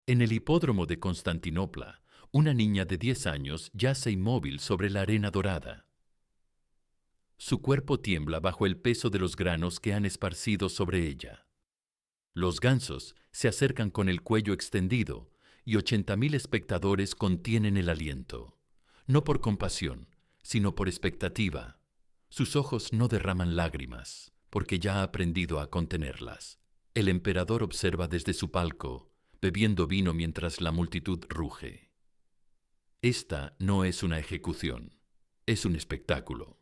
En el hipódromo de Constantinopla, una niña de 10 años yace inmóvil sobre la arena dorada. Su cuerpo tiembla bajo el peso de los granos que han esparcido sobre ella. Los gansos se acercan con el cuello extendido y 80.000 espectadores contienen el aliento. No por compasión, sino por expectativa. Sus ojos no derraman lágrimas, porque ya ha aprendido a contenerlas. El emperador observa desde su palco, bebiendo vino mientras la multitud ruge. Esta no es una ejecución, es un espectáculo.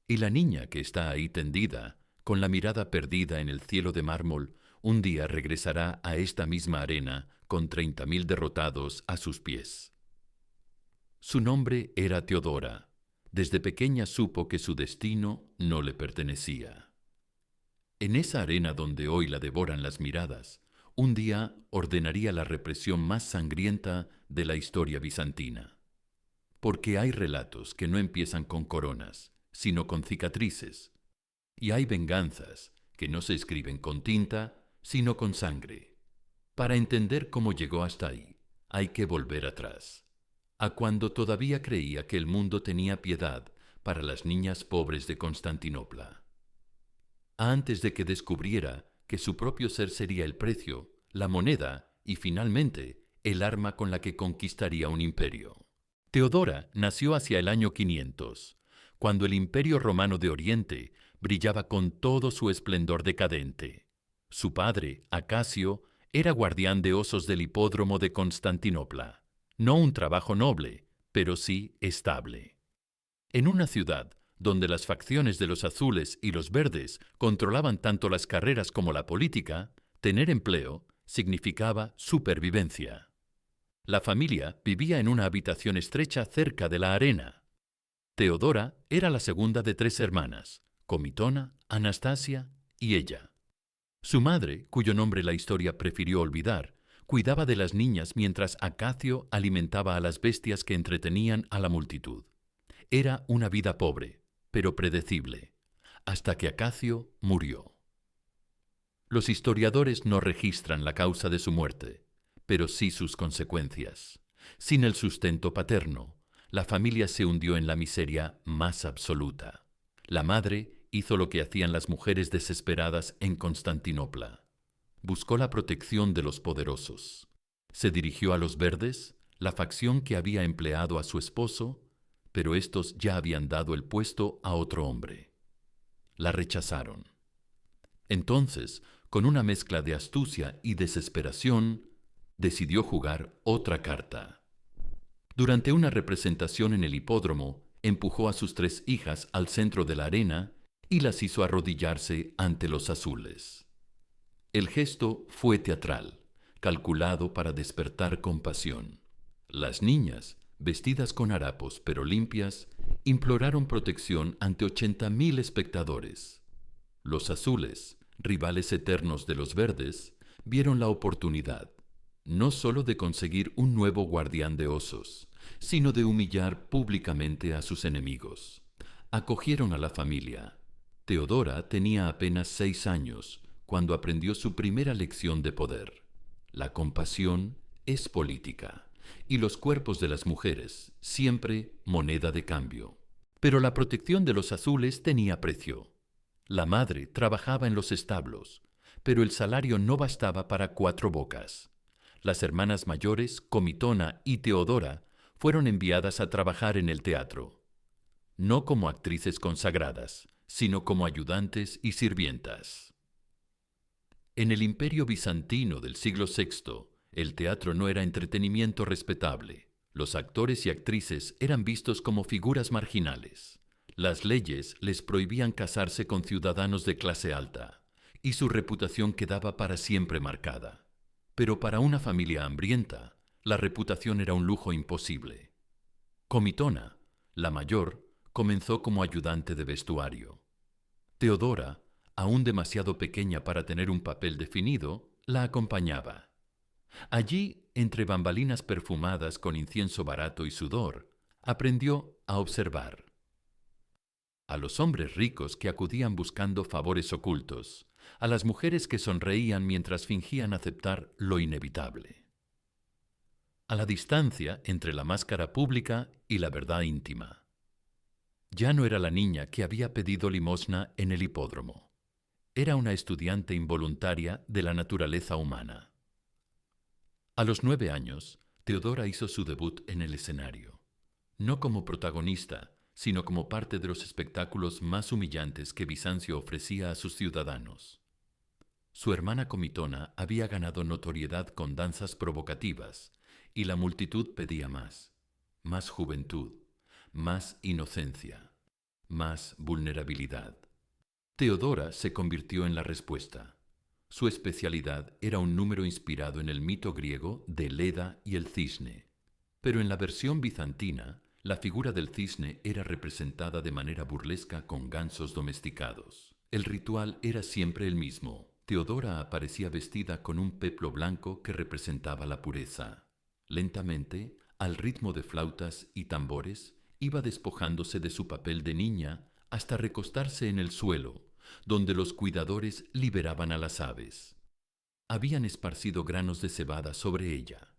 Y la niña que está ahí tendida, con la mirada perdida en el cielo de mármol, un día regresará a esta misma arena con 30.000 derrotados a sus pies. Su nombre era Teodora. Desde pequeña supo que su destino no le pertenecía. En esa arena donde hoy la devoran las miradas, un día ordenaría la represión más sangrienta de la historia bizantina. Porque hay relatos que no empiezan con coronas, sino con cicatrices. Y hay venganzas que no se escriben con tinta, sino con sangre. Para entender cómo llegó hasta ahí, hay que volver atrás, a cuando todavía creía que el mundo tenía piedad para las niñas pobres de Constantinopla. Antes de que descubriera que su propio ser sería el precio, la moneda y, finalmente, el arma con la que conquistaría un imperio. Teodora nació hacia el año 500, cuando el Imperio Romano de Oriente brillaba con todo su esplendor decadente. Su padre, Acasio, era guardián de osos del hipódromo de Constantinopla. No un trabajo noble, pero sí estable. En una ciudad donde las facciones de los azules y los verdes controlaban tanto las carreras como la política, tener empleo significaba supervivencia. La familia vivía en una habitación estrecha cerca de la arena. Teodora era la segunda de 3 hermanas, Comitona, Anastasia y ella. Su madre, cuyo nombre la historia prefirió olvidar, cuidaba de las niñas mientras Acacio alimentaba a las bestias que entretenían a la multitud. Era una vida pobre, pero predecible, hasta que Acacio murió. Los historiadores no registran la causa de su muerte, pero sí sus consecuencias. Sin el sustento paterno, la familia se hundió en la miseria más absoluta. La madre hizo lo que hacían las mujeres desesperadas en Constantinopla. Buscó la protección de los poderosos. Se dirigió a los verdes, la facción que había empleado a su esposo, pero estos ya habían dado el puesto a otro hombre. La rechazaron. Entonces, con una mezcla de astucia y desesperación, decidió jugar otra carta. Durante una representación en el hipódromo, empujó a sus 3 hijas al centro de la arena y las hizo arrodillarse ante los azules. El gesto fue teatral, calculado para despertar compasión. Las niñas, vestidas con harapos pero limpias, imploraron protección ante 80.000 espectadores. Los azules, rivales eternos de los verdes, vieron la oportunidad, no solo de conseguir un nuevo guardián de osos, sino de humillar públicamente a sus enemigos. Acogieron a la familia. Teodora tenía apenas 6 años cuando aprendió su primera lección de poder. La compasión es política, y los cuerpos de las mujeres, siempre moneda de cambio. Pero la protección de los azules tenía precio. La madre trabajaba en los establos, pero el salario no bastaba para 4 bocas. Las hermanas mayores, Comitona y Teodora, fueron enviadas a trabajar en el teatro, no como actrices consagradas, sino como ayudantes y sirvientas. En el Imperio bizantino del siglo VI, el teatro no era entretenimiento respetable. Los actores y actrices eran vistos como figuras marginales. Las leyes les prohibían casarse con ciudadanos de clase alta, y su reputación quedaba para siempre marcada. Pero para una familia hambrienta, la reputación era un lujo imposible. Comitona, la mayor, comenzó como ayudante de vestuario. Teodora, aún demasiado pequeña para tener un papel definido, la acompañaba. Allí, entre bambalinas perfumadas con incienso barato y sudor, aprendió a observar. A los hombres ricos que acudían buscando favores ocultos, a las mujeres que sonreían mientras fingían aceptar lo inevitable. A la distancia entre la máscara pública y la verdad íntima. Ya no era la niña que había pedido limosna en el hipódromo. Era una estudiante involuntaria de la naturaleza humana. A los 9 años, Teodora hizo su debut en el escenario, no como protagonista, sino como parte de los espectáculos más humillantes que Bizancio ofrecía a sus ciudadanos. Su hermana Comitona había ganado notoriedad con danzas provocativas, y la multitud pedía más juventud, más inocencia, más vulnerabilidad. Teodora se convirtió en la respuesta. Su especialidad era un número inspirado en el mito griego de Leda y el cisne. Pero en la versión bizantina, la figura del cisne era representada de manera burlesca con gansos domesticados. El ritual era siempre el mismo. Teodora aparecía vestida con un peplo blanco que representaba la pureza. Lentamente, al ritmo de flautas y tambores, iba despojándose de su papel de niña hasta recostarse en el suelo, donde los cuidadores liberaban a las aves. Habían esparcido granos de cebada sobre ella.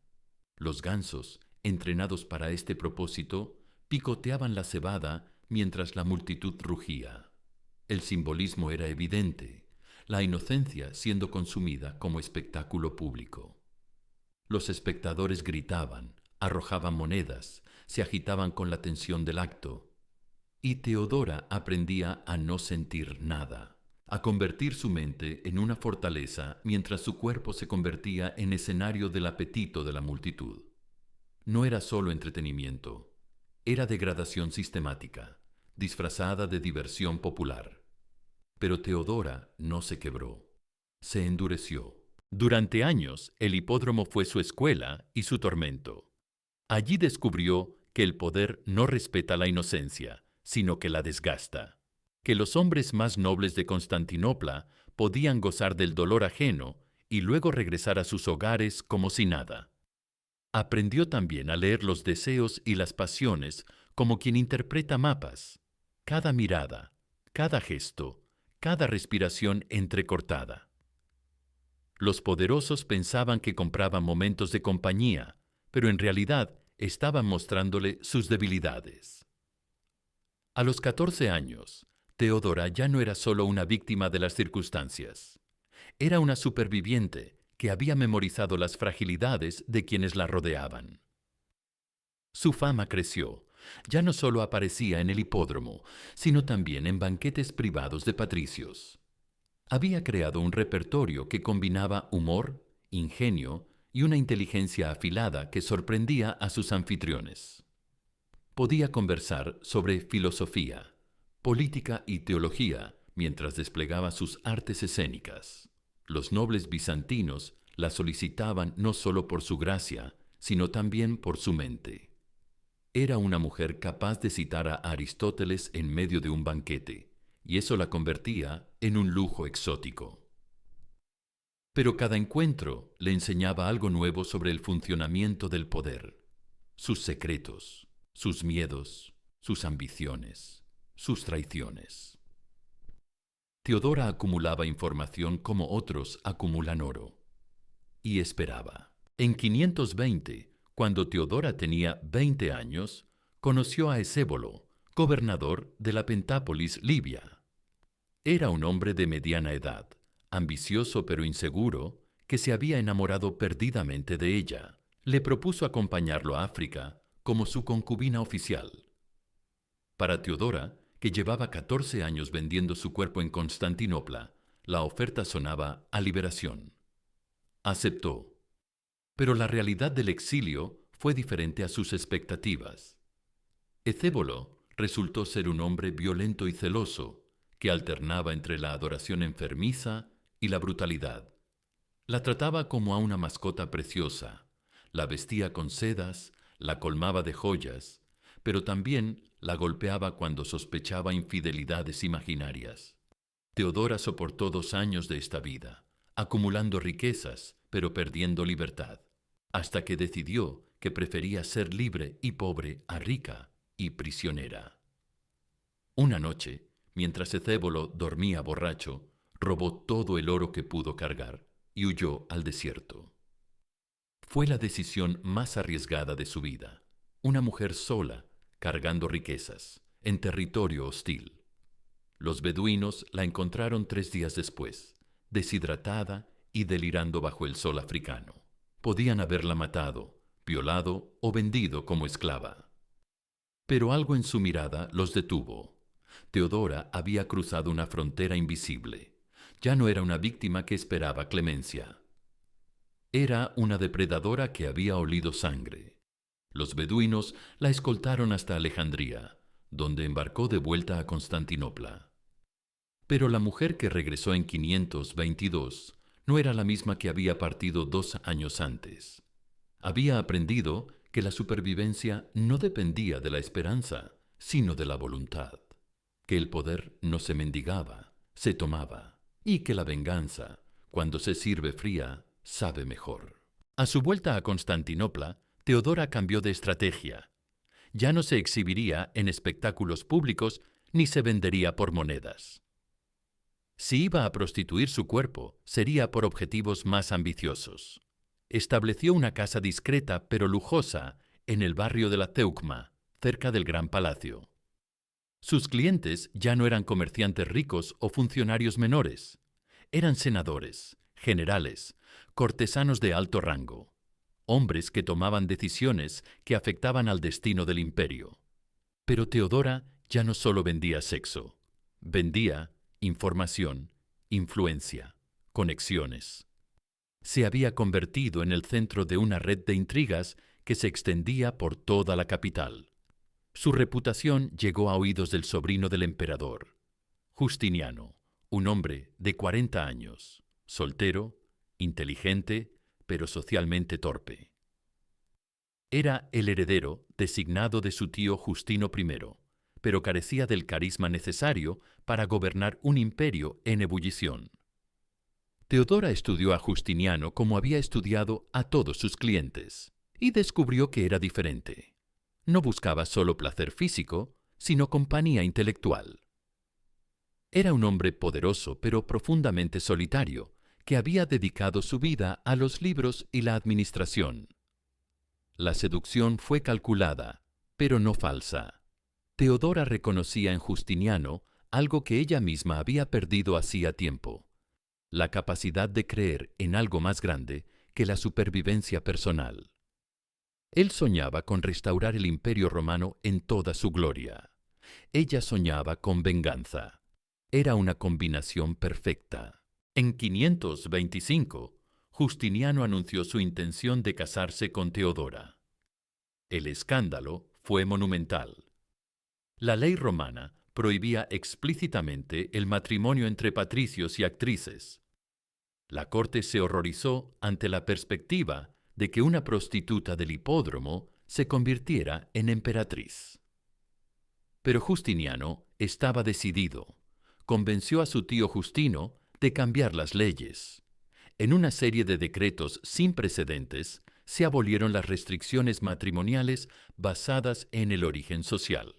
Los gansos, entrenados para este propósito, picoteaban la cebada mientras la multitud rugía. El simbolismo era evidente, la inocencia siendo consumida como espectáculo público. Los espectadores gritaban, arrojaban monedas, se agitaban con la tensión del acto. Y Teodora aprendía a no sentir nada, a convertir su mente en una fortaleza mientras su cuerpo se convertía en escenario del apetito de la multitud. No era solo entretenimiento, era degradación sistemática, disfrazada de diversión popular. Pero Teodora no se quebró, se endureció. Durante años, el hipódromo fue su escuela y su tormento. Allí descubrió que el poder no respeta la inocencia, sino que la desgasta, que los hombres más nobles de Constantinopla podían gozar del dolor ajeno y luego regresar a sus hogares como si nada. Aprendió también a leer los deseos y las pasiones como quien interpreta mapas, cada mirada, cada gesto, cada respiración entrecortada. Los poderosos pensaban que compraban momentos de compañía, pero en realidad estaban mostrándole sus debilidades. A los 14 años, Teodora ya no era solo una víctima de las circunstancias. Era una superviviente que había memorizado las fragilidades de quienes la rodeaban. Su fama creció. Ya no solo aparecía en el hipódromo, sino también en banquetes privados de patricios. Había creado un repertorio que combinaba humor, ingenio y una inteligencia afilada que sorprendía a sus anfitriones. Podía conversar sobre filosofía, política y teología mientras desplegaba sus artes escénicas. Los nobles bizantinos la solicitaban no solo por su gracia, sino también por su mente. Era una mujer capaz de citar a Aristóteles en medio de un banquete, y eso la convertía en un lujo exótico. Pero cada encuentro le enseñaba algo nuevo sobre el funcionamiento del poder, sus secretos, sus miedos, sus ambiciones, sus traiciones. Teodora acumulaba información como otros acumulan oro. Y esperaba. En 520, cuando Teodora tenía 20 años, conoció a Esébolo, gobernador de la Pentápolis libia. Era un hombre de mediana edad, ambicioso pero inseguro, que se había enamorado perdidamente de ella. Le propuso acompañarlo a África como su concubina oficial. Para Teodora, que llevaba 14 años vendiendo su cuerpo en Constantinopla, la oferta sonaba a liberación. Aceptó. Pero la realidad del exilio fue diferente a sus expectativas. Ecébolo resultó ser un hombre violento y celoso, que alternaba entre la adoración enfermiza y la brutalidad. La trataba como a una mascota preciosa, la vestía con sedas, la colmaba de joyas, pero también la golpeaba cuando sospechaba infidelidades imaginarias. Teodora soportó 2 años de esta vida, acumulando riquezas, pero perdiendo libertad, hasta que decidió que prefería ser libre y pobre a rica y prisionera. Una noche, mientras Ecébolo dormía borracho, robó todo el oro que pudo cargar y huyó al desierto. Fue la decisión más arriesgada de su vida. Una mujer sola, cargando riquezas, en territorio hostil. Los beduinos la encontraron 3 días después, deshidratada y delirando bajo el sol africano. Podían haberla matado, violado o vendido como esclava. Pero algo en su mirada los detuvo. Teodora había cruzado una frontera invisible. Ya no era una víctima que esperaba clemencia. Era una depredadora que había olido sangre. Los beduinos la escoltaron hasta Alejandría, donde embarcó de vuelta a Constantinopla. Pero la mujer que regresó en 522 no era la misma que había partido 2 años antes. Había aprendido que la supervivencia no dependía de la esperanza, sino de la voluntad, que el poder no se mendigaba, se tomaba, y que la venganza, cuando se sirve fría, sabe mejor. A su vuelta a Constantinopla, Teodora cambió de estrategia. Ya no se exhibiría en espectáculos públicos ni se vendería por monedas. Si iba a prostituir su cuerpo, sería por objetivos más ambiciosos. Estableció una casa discreta pero lujosa en el barrio de la Teukma, cerca del Gran Palacio. Sus clientes ya no eran comerciantes ricos o funcionarios menores. Eran senadores, generales, cortesanos de alto rango, hombres que tomaban decisiones que afectaban al destino del imperio. Pero Teodora ya no solo vendía sexo, vendía información, influencia, conexiones. Se había convertido en el centro de una red de intrigas que se extendía por toda la capital. Su reputación llegó a oídos del sobrino del emperador, Justiniano, un hombre de 40 años, soltero, inteligente, pero socialmente torpe. Era el heredero designado de su tío Justino I, pero carecía del carisma necesario para gobernar un imperio en ebullición. Teodora estudió a Justiniano como había estudiado a todos sus clientes, y descubrió que era diferente. No buscaba solo placer físico, sino compañía intelectual. Era un hombre poderoso pero profundamente solitario, que había dedicado su vida a los libros y la administración. La seducción fue calculada, pero no falsa. Teodora reconocía en Justiniano algo que ella misma había perdido hacía tiempo: la capacidad de creer en algo más grande que la supervivencia personal. Él soñaba con restaurar el Imperio Romano en toda su gloria. Ella soñaba con venganza. Era una combinación perfecta. En 525, Justiniano anunció su intención de casarse con Teodora. El escándalo fue monumental. La ley romana prohibía explícitamente el matrimonio entre patricios y actrices. La corte se horrorizó ante la perspectiva de que una prostituta del hipódromo se convirtiera en emperatriz. Pero Justiniano estaba decidido. Convenció a su tío Justino de cambiar las leyes. En una serie de decretos sin precedentes, se abolieron las restricciones matrimoniales basadas en el origen social.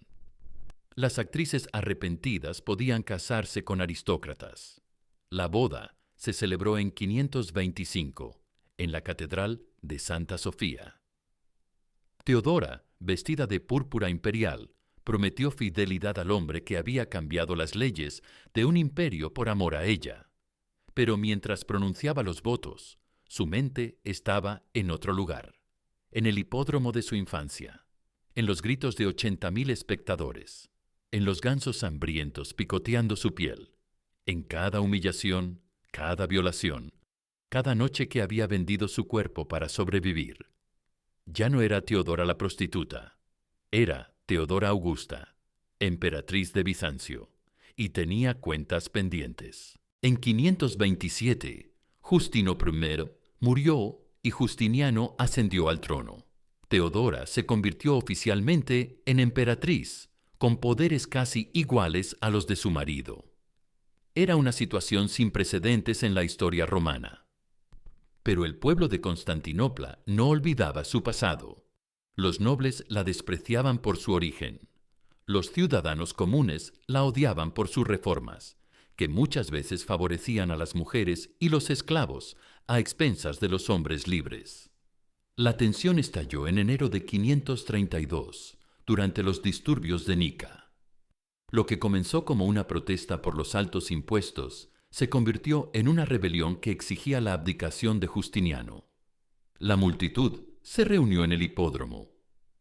Las actrices arrepentidas podían casarse con aristócratas. La boda se celebró en 525, en la Catedral de Santa Sofía. Teodora, vestida de púrpura imperial, prometió fidelidad al hombre que había cambiado las leyes de un imperio por amor a ella. Pero mientras pronunciaba los votos, su mente estaba en otro lugar, en el hipódromo de su infancia, en los gritos de 80.000 espectadores, en los gansos hambrientos picoteando su piel, en cada humillación, cada violación, cada noche que había vendido su cuerpo para sobrevivir. Ya no era Teodora la prostituta, era Teodora Augusta, emperatriz de Bizancio, y tenía cuentas pendientes. En 527, Justino I murió y Justiniano ascendió al trono. Teodora se convirtió oficialmente en emperatriz, con poderes casi iguales a los de su marido. Era una situación sin precedentes en la historia romana. Pero el pueblo de Constantinopla no olvidaba su pasado. Los nobles la despreciaban por su origen. Los ciudadanos comunes la odiaban por sus reformas, que muchas veces favorecían a las mujeres y los esclavos a expensas de los hombres libres. La tensión estalló en enero de 532, durante los disturbios de Nica. Lo que comenzó como una protesta por los altos impuestos se convirtió en una rebelión que exigía la abdicación de Justiniano. La multitud se reunió en el hipódromo,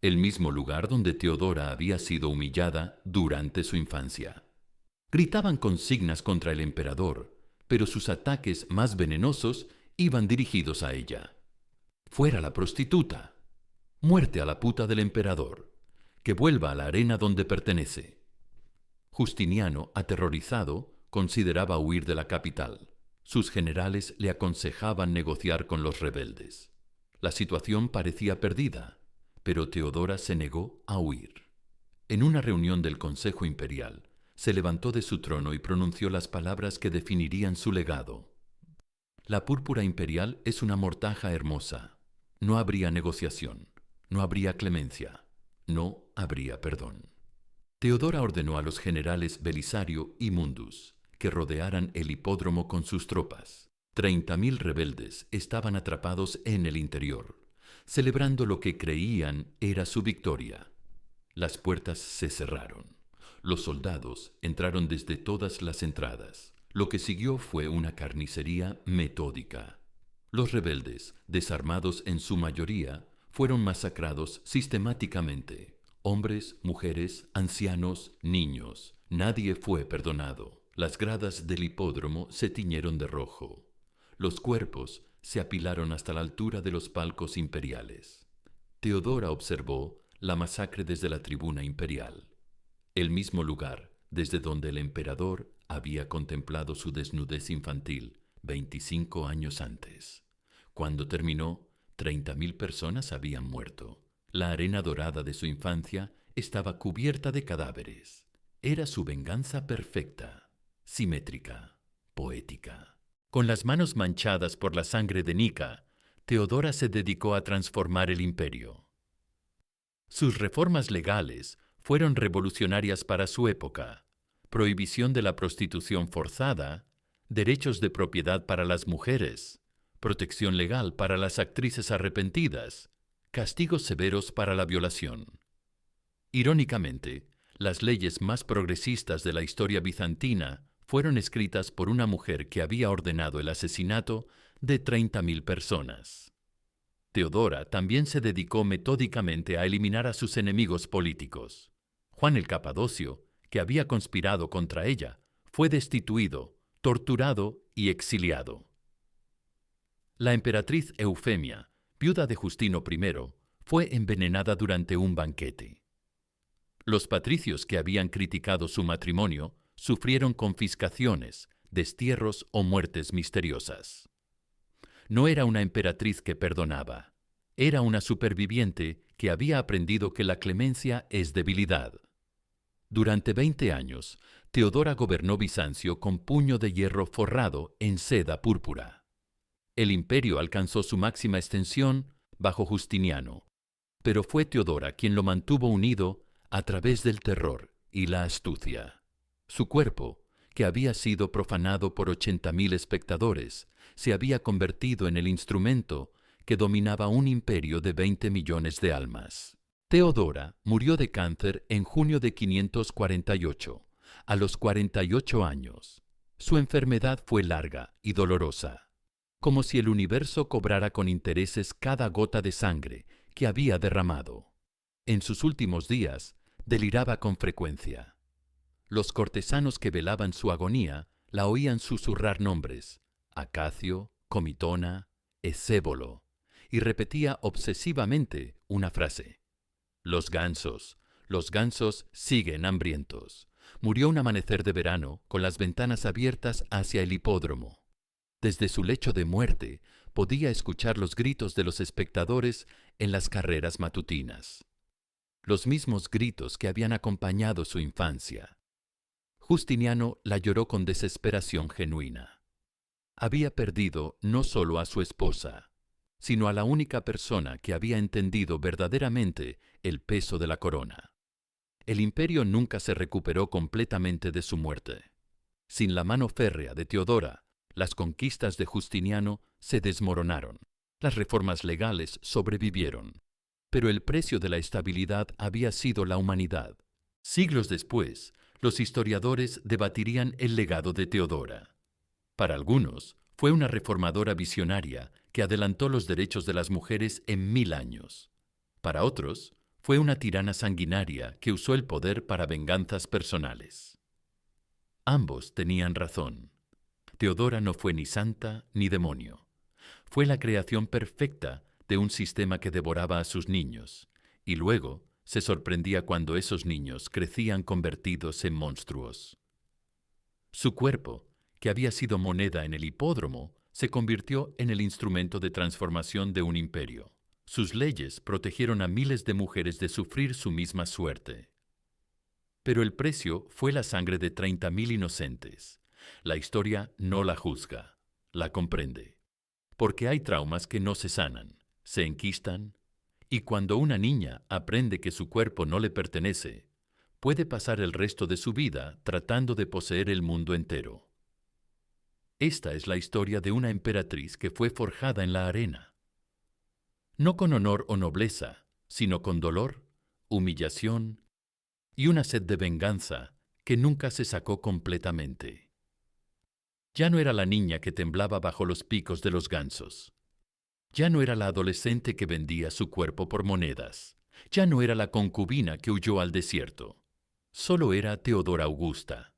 el mismo lugar donde Teodora había sido humillada durante su infancia. Gritaban consignas contra el emperador, pero sus ataques más venenosos iban dirigidos a ella. ¡Fuera la prostituta! ¡Muerte a la puta del emperador! ¡Que vuelva a la arena donde pertenece! Justiniano, aterrorizado, consideraba huir de la capital. Sus generales le aconsejaban negociar con los rebeldes. La situación parecía perdida, pero Teodora se negó a huir. En una reunión del Consejo Imperial, se levantó de su trono y pronunció las palabras que definirían su legado. La púrpura imperial es una mortaja hermosa. No habría negociación, no habría clemencia, no habría perdón. Teodora ordenó a los generales Belisario y Mundus que rodearan el hipódromo con sus tropas. 30.000 rebeldes estaban atrapados en el interior, celebrando lo que creían era su victoria. Las puertas se cerraron. Los soldados entraron desde todas las entradas. Lo que siguió fue una carnicería metódica. Los rebeldes, desarmados en su mayoría, fueron masacrados sistemáticamente. Hombres, mujeres, ancianos, niños. Nadie fue perdonado. Las gradas del hipódromo se tiñeron de rojo. Los cuerpos se apilaron hasta la altura de los palcos imperiales. Teodora observó la masacre desde la tribuna imperial, el mismo lugar desde donde el emperador había contemplado su desnudez infantil 25 años antes. Cuando terminó, 30.000 personas habían muerto. La arena dorada de su infancia estaba cubierta de cadáveres. Era su venganza perfecta, simétrica, poética. Con las manos manchadas por la sangre de Nica, Teodora se dedicó a transformar el imperio. Sus reformas legales fueron revolucionarias para su época: prohibición de la prostitución forzada, derechos de propiedad para las mujeres, protección legal para las actrices arrepentidas, castigos severos para la violación. Irónicamente, las leyes más progresistas de la historia bizantina fueron escritas por una mujer que había ordenado el asesinato de 30.000 personas. Teodora también se dedicó metódicamente a eliminar a sus enemigos políticos. Juan el Capadocio, que había conspirado contra ella, fue destituido, torturado y exiliado. La emperatriz Eufemia, viuda de Justino I, fue envenenada durante un banquete. Los patricios que habían criticado su matrimonio sufrieron confiscaciones, destierros o muertes misteriosas. No era una emperatriz que perdonaba, era una superviviente que había aprendido que la clemencia es debilidad. Durante 20 años, Teodora gobernó Bizancio con puño de hierro forrado en seda púrpura. El imperio alcanzó su máxima extensión bajo Justiniano, pero fue Teodora quien lo mantuvo unido a través del terror y la astucia. Su cuerpo, que había sido profanado por 80.000 espectadores, se había convertido en el instrumento que dominaba un imperio de 20 millones de almas. Teodora murió de cáncer en junio de 548, a los 48 años. Su enfermedad fue larga y dolorosa, como si el universo cobrara con intereses cada gota de sangre que había derramado. En sus últimos días, deliraba con frecuencia. Los cortesanos que velaban su agonía la oían susurrar nombres: Acacio, Comitona, Esébolo, y repetía obsesivamente una frase: los gansos siguen hambrientos. Murió un amanecer de verano con las ventanas abiertas hacia el hipódromo. Desde su lecho de muerte podía escuchar los gritos de los espectadores en las carreras matutinas. Los mismos gritos que habían acompañado su infancia. Justiniano la lloró con desesperación genuina. Había perdido no solo a su esposa, sino a la única persona que había entendido verdaderamente el peso de la corona. El imperio nunca se recuperó completamente de su muerte. Sin la mano férrea de Teodora, las conquistas de Justiniano se desmoronaron. Las reformas legales sobrevivieron. Pero el precio de la estabilidad había sido la humanidad. Siglos después, los historiadores debatirían el legado de Teodora. Para algunos, fue una reformadora visionaria que adelantó los derechos de las mujeres en 1000 años. Para otros, fue una tirana sanguinaria que usó el poder para venganzas personales. Ambos tenían razón. Teodora no fue ni santa ni demonio. Fue la creación perfecta de un sistema que devoraba a sus niños, y luego se sorprendía cuando esos niños crecían convertidos en monstruos. Su cuerpo, que había sido moneda en el hipódromo, se convirtió en el instrumento de transformación de un imperio. Sus leyes protegieron a miles de mujeres de sufrir su misma suerte. Pero el precio fue la sangre de 30.000 inocentes. La historia no la juzga, la comprende. Porque hay traumas que no se sanan, se enquistan, y cuando una niña aprende que su cuerpo no le pertenece, puede pasar el resto de su vida tratando de poseer el mundo entero. Esta es la historia de una emperatriz que fue forjada en la arena. No con honor o nobleza, sino con dolor, humillación y una sed de venganza que nunca se sacó completamente. Ya no era la niña que temblaba bajo los picos de los gansos. Ya no era la adolescente que vendía su cuerpo por monedas. Ya no era la concubina que huyó al desierto. Solo era Teodora Augusta,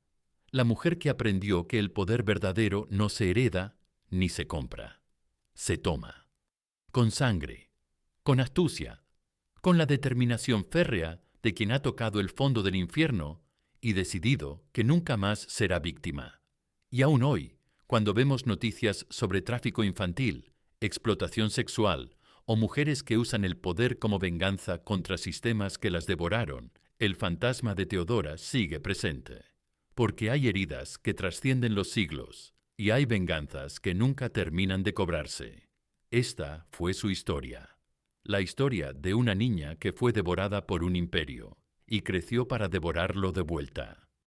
la mujer que aprendió que el poder verdadero no se hereda ni se compra. Se toma. Con sangre, con astucia, con la determinación férrea de quien ha tocado el fondo del infierno y decidido que nunca más será víctima. Y aún hoy, cuando vemos noticias sobre tráfico infantil, explotación sexual o mujeres que usan el poder como venganza contra sistemas que las devoraron, el fantasma de Teodora sigue presente. Porque hay heridas que trascienden los siglos y hay venganzas que nunca terminan de cobrarse. Esta fue su historia. La historia de una niña que fue devorada por un imperio y creció para devorarlo de vuelta.